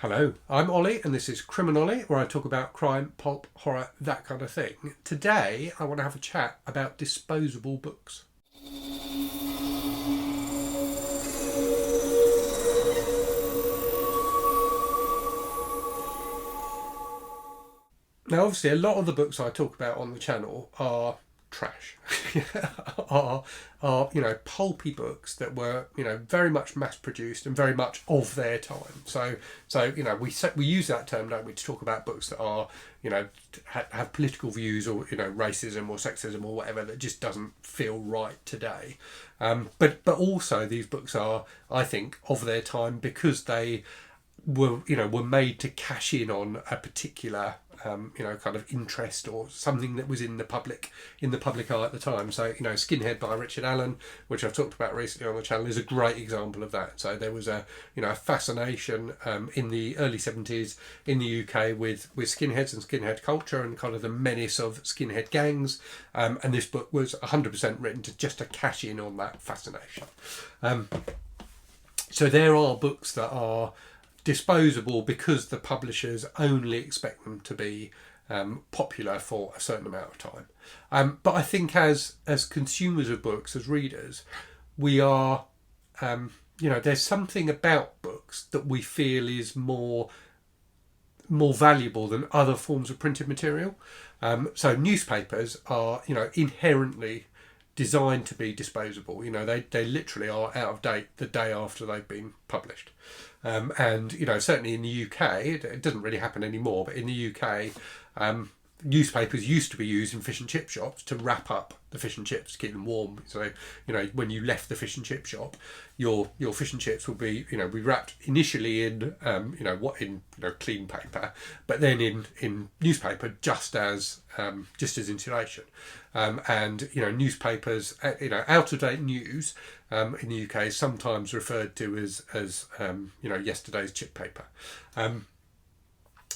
Hello, I'm Ollie, and this is Criminolly, where I talk about crime, pulp, horror, that kind of thing. Today, I want to have a chat about disposable books. Now, obviously, a lot of the books I talk about on the channel are trash, are pulpy books that were very much mass produced and very much of their time. So we use that term, don't we, to talk about books that are have political views or racism or sexism or whatever that just doesn't feel right today. But also these books are, I think, of their time because they were made to cash in on a particular kind of interest or something that was in the public eye at the time. So Skinhead by Richard Allen, which I've talked about recently on the channel, is a great example of that. So there was a fascination in the early 70s in the UK with skinheads and skinhead culture and kind of the menace of skinhead gangs, and this book was 100% written to cash in on that fascination. So there are books that are disposable because the publishers only expect them to be popular for a certain amount of time. But I think as consumers of books, as readers, we are, there's something about books that we feel is more valuable than other forms of printed material. So newspapers are, inherently designed to be disposable. They literally are out of date the day after they've been published. And certainly in the UK, it doesn't really happen anymore, but in the UK, newspapers used to be used in fish and chip shops to wrap up the fish and chips, keep them warm. So when you left the fish and chip shop, your fish and chips would be be wrapped initially in clean paper, but then in newspaper just as insulation. And newspapers, out of date news in the UK is sometimes referred to as yesterday's chip paper.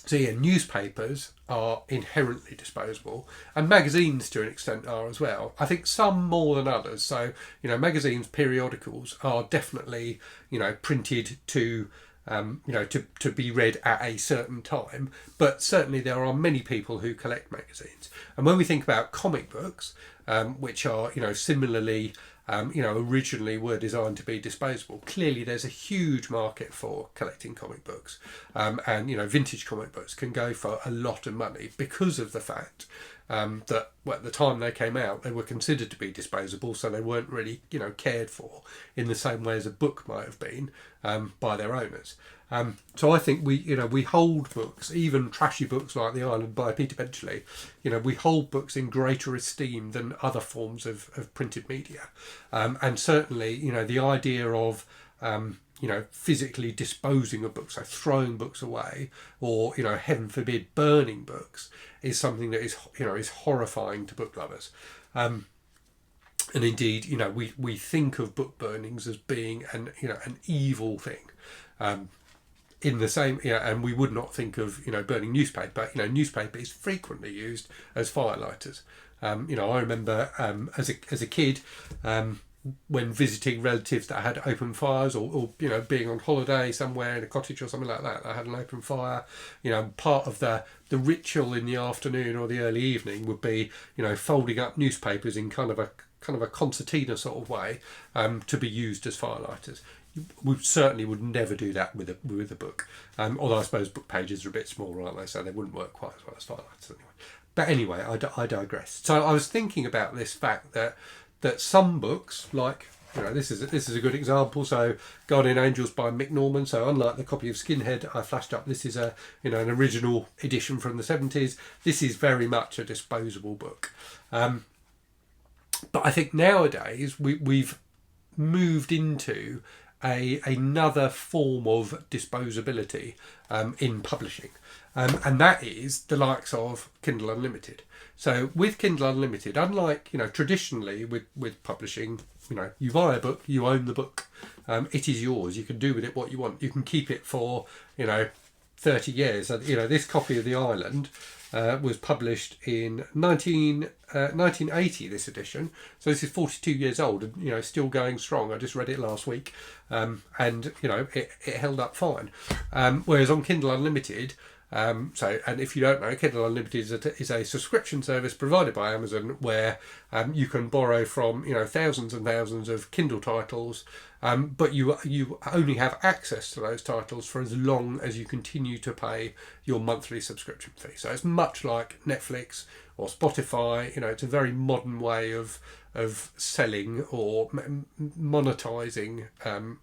So newspapers are inherently disposable, and magazines to an extent are as well. I think some more than others. So magazines, periodicals are definitely printed to to be read at a certain time. But certainly there are many people who collect magazines. And when we think about comic books, which are similarly originally were designed to be disposable. Clearly, there's a huge market for collecting comic books, and vintage comic books can go for a lot of money because of the fact that at the time they came out, they were considered to be disposable, so they weren't really cared for in the same way as a book might have been by their owners. So I think we hold books, even trashy books like The Island by Peter Benchley, we hold books in greater esteem than other forms of printed media. And certainly, the idea of physically disposing of books, so throwing books away, or heaven forbid, burning books, is something that is horrifying to book lovers. And indeed, we think of book burnings as being an evil thing. In the same, and we would not think of burning newspaper. Newspaper is frequently used as firelighters. I remember as a kid, when visiting relatives that had open fires, or being on holiday somewhere in a cottage or something like that had an open fire. Part of the ritual in the afternoon or the early evening would be folding up newspapers in kind of a concertina sort of way, to be used as firelighters. We certainly would never do that with a book, although I suppose book pages are a bit smaller, aren't they, so they wouldn't work quite as well as firelighters anyway. But anyway, I digress. So I was thinking about this fact that some books, like this is a good example. So Guardian Angels by Mick Norman. So unlike the copy of Skinhead I flashed up, this is an original edition from the 70s. This is very much a disposable book. But I think nowadays we've moved into another form of disposability in publishing, and that is the likes of Kindle Unlimited. So with Kindle Unlimited, unlike traditionally with publishing, you buy a book, you own the book, it is yours. You can do with it what you want. You can keep it for 30 years. This copy of The Island was published in 1980, this edition. So this is 42 years old and, still going strong. I just read it last week, and, it held up fine. Whereas on Kindle Unlimited, and if you don't know, Kindle Unlimited is a subscription service provided by Amazon where you can borrow from thousands and thousands of Kindle titles, but you only have access to those titles for as long as you continue to pay your monthly subscription fee. So it's much like Netflix or Spotify. It's a very modern way of selling or monetizing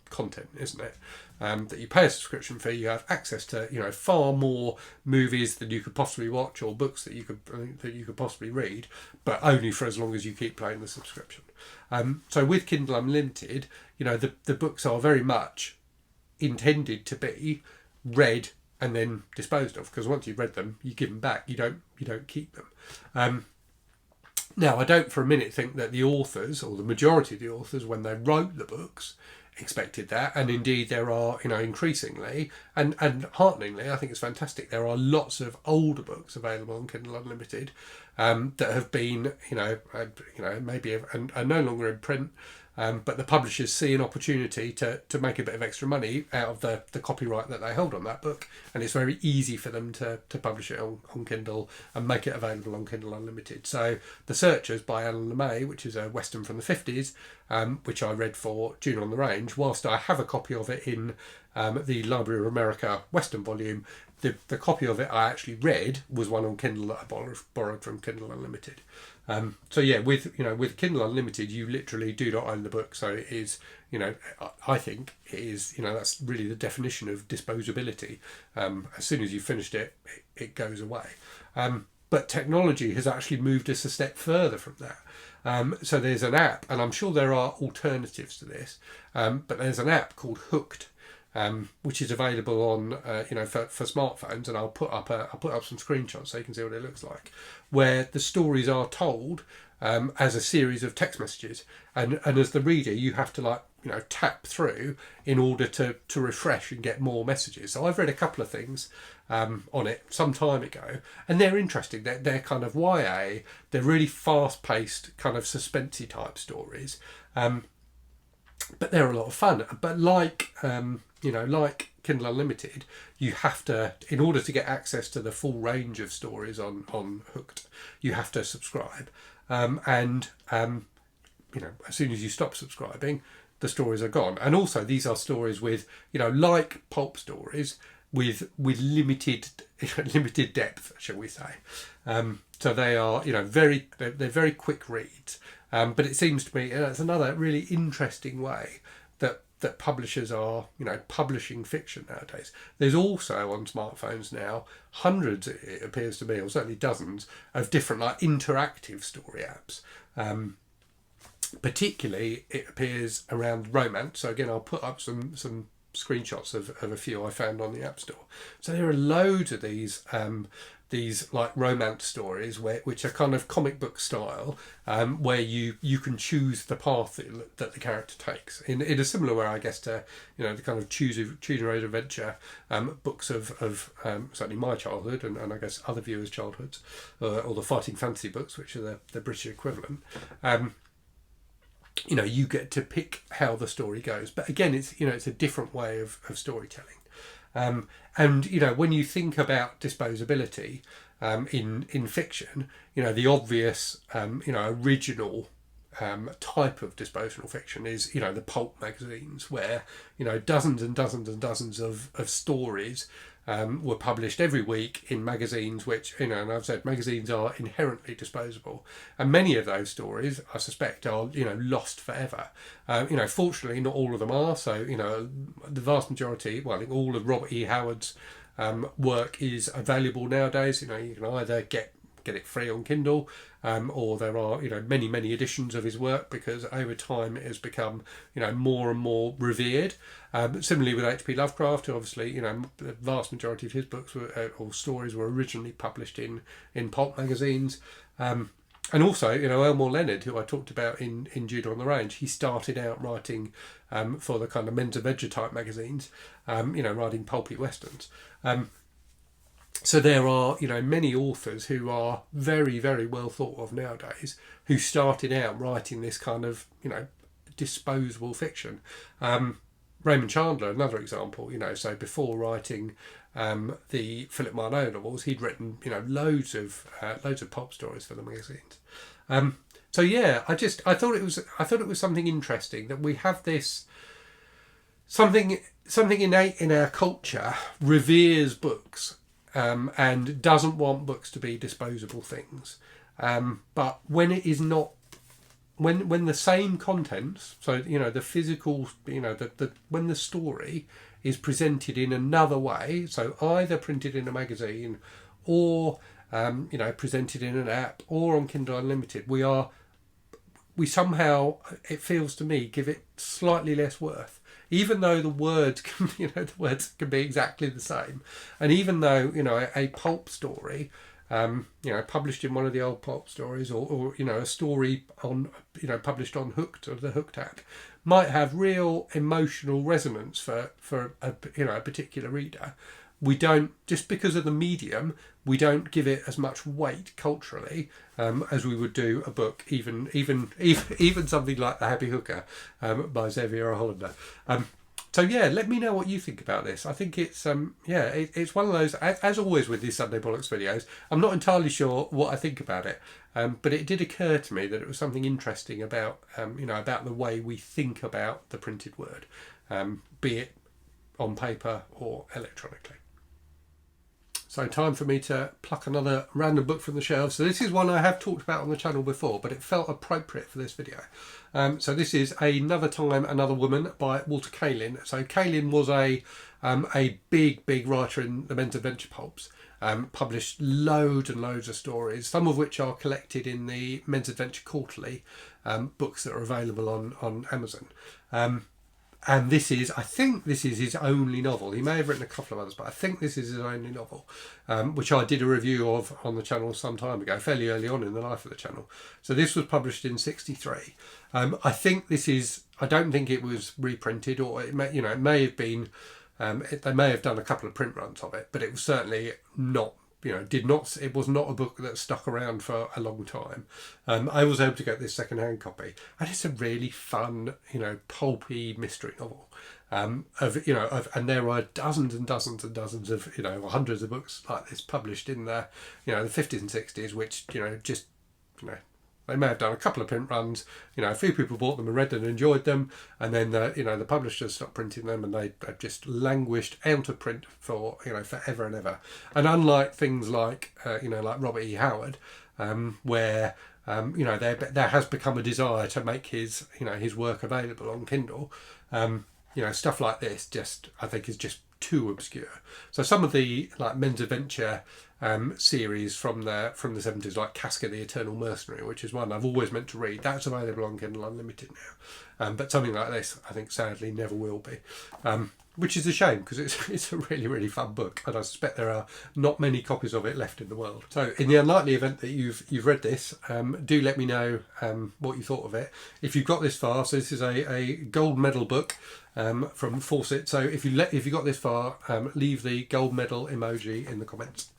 content, isn't it? That you pay a subscription fee, you have access to far more movies than you could possibly watch or books that you could possibly read, but only for as long as you keep paying the subscription. So with Kindle Unlimited, the books are very much intended to be read and then disposed of, because once you've read them, you give them back. You don't keep them. Now, I don't for a minute think that the authors, or the majority of the authors, when they wrote the books, expected that, and indeed there are increasingly and hearteningly, I think it's fantastic, there are lots of older books available on Kindle Unlimited that have been maybe are no longer in print, but the publishers see an opportunity to make a bit of extra money out of the copyright that they hold on that book, and it's very easy for them to publish it on Kindle and make it available on Kindle Unlimited. So The Searchers by Alan LeMay, which is a western from the 50s, which I read for June on the Range, whilst I have a copy of it in the Library of America Western volume, the copy of it I actually read was one on Kindle that I borrowed from Kindle Unlimited. So yeah, with Kindle Unlimited, you literally do not own the book. So it is, I think it is, that's really the definition of disposability. As soon as you've finished it, it goes away. But technology has actually moved us a step further from that. So there's an app, and I'm sure there are alternatives to this, but there's an app called Hooked, which is available on for smartphones, and I'll put up some screenshots so you can see what it looks like, where the stories are told as a series of text messages, and as the reader you have to tap through in order to refresh and get more messages. So I've read a couple of things on it some time ago, and they're interesting. They're kind of YA, they're really fast-paced kind of suspensey type stories, but they're a lot of fun. But like Kindle Unlimited, you have to, in order to get access to the full range of stories on Hooked, you have to subscribe. As soon as you stop subscribing, the stories are gone. And also, these are stories with, like pulp stories, with limited depth, shall we say. So they are, they're very quick reads. But it seems to me it's another really interesting way that publishers are, publishing fiction nowadays. There's also on smartphones now hundreds, it appears to me, or certainly dozens, of different interactive story apps. Particularly, it appears around romance. So again, I'll put up some screenshots of a few I found on the App Store. So there are loads of these romance stories which are kind of comic book style, where you can choose the path that the character takes in a similar way, I guess, to the kind of choose your own adventure books of certainly my childhood and I guess other viewers' childhoods, or the fighting fantasy books, which are the British equivalent. You get to pick how the story goes, but again, it's a different way of storytelling. And when you think about disposability in fiction, the obvious original type of disposable fiction is the pulp magazines, where dozens and dozens and dozens of stories were published every week in magazines, which and I've said magazines are inherently disposable, and many of those stories I suspect are lost forever. Fortunately not all of them are, so the vast majority, well, I think all of Robert E. Howard's work is available nowadays. You can either get it free on Kindle, or there are many editions of his work, because over time it has become more and more revered. Similarly with H.P. Lovecraft, who obviously the vast majority of his books or stories were originally published in pulp magazines. And also, Elmore Leonard, who I talked about in Judah on the Range, he started out writing for the kind of Men's and Veggie type magazines, writing pulpy westerns. So there are, many authors who are very, very well thought of nowadays who started out writing this kind of, disposable fiction. Raymond Chandler, another example, so before writing the Philip Marlowe novels, he'd written, loads of pulp stories for the magazines. So yeah, I thought it was something interesting that we have this something innate in our culture reveres books, and doesn't want books to be disposable things. But when it is not, when the same contents, so the physical, when the story is presented in another way, so either printed in a magazine or presented in an app or on Kindle Unlimited, we somehow, it feels to me, give it slightly less worth, even though the words can, the words can be exactly the same, and even though a pulp story, published in one of the old pulp stories, or a story on, published on Hooked or the Hooked app, might have real emotional resonance for a particular reader. We don't, just because of the medium, we don't give it as much weight culturally as we would do a book, even something like The Happy Hooker by Xavier Hollander. So yeah, let me know what you think about this. I think it's it's one of those, as always with these Sunday Bollocks videos, I'm not entirely sure what I think about it, but it did occur to me that it was something interesting about about the way we think about the printed word, be it on paper or electronically. So time for me to pluck another random book from the shelves. So this is one I have talked about on the channel before, but it felt appropriate for this video. So this is Another Time, Another Woman by Walter Kalin. So Kalin was a big writer in the men's adventure pulps. Published loads and loads of stories, some of which are collected in the Men's Adventure Quarterly books that are available on Amazon. And I think this is his only novel. He may have written a couple of others, but I think this is his only novel, which I did a review of on the channel some time ago, fairly early on in the life of the channel. So this was published in '63. I think I don't think it was reprinted, or it may have been, they may have done a couple of print runs of it, but it was certainly not, it was not a book that stuck around for a long time. I was able to get this second-hand copy, and it's a really fun, pulpy mystery novel. And there are dozens and dozens and dozens of, hundreds of books like this published in the, the 50s and 60s, which, they may have done a couple of print runs. A few people bought them and read them and enjoyed them, and then the publishers stopped printing them, and they've just languished out of print for forever and ever. And unlike things like like Robert E. Howard, where there has become a desire to make his work available on Kindle, stuff like this I think is just too obscure. So some of the men's adventure series from the 70s, like Casca the Eternal Mercenary, which is one I've always meant to read, that's available on Kindle Unlimited now. But something like this, I think, sadly never will be. Which is a shame, because it's a really, really fun book, and I suspect there are not many copies of it left in the world. So in the unlikely event that you've read this, do let me know what you thought of it. If you've got this far, so this is a gold medal book from Fawcett. So if you got this far, leave the gold medal emoji in the comments.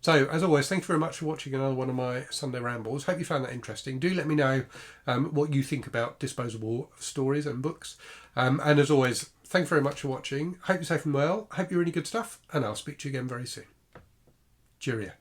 So, as always, thank you very much for watching another one of my Sunday rambles. Hope you found that interesting. Do let me know what you think about disposable stories and books. And as always, thank you very much for watching. Hope you're safe and well. Hope you're really good stuff. And I'll speak to you again very soon. Cheerio.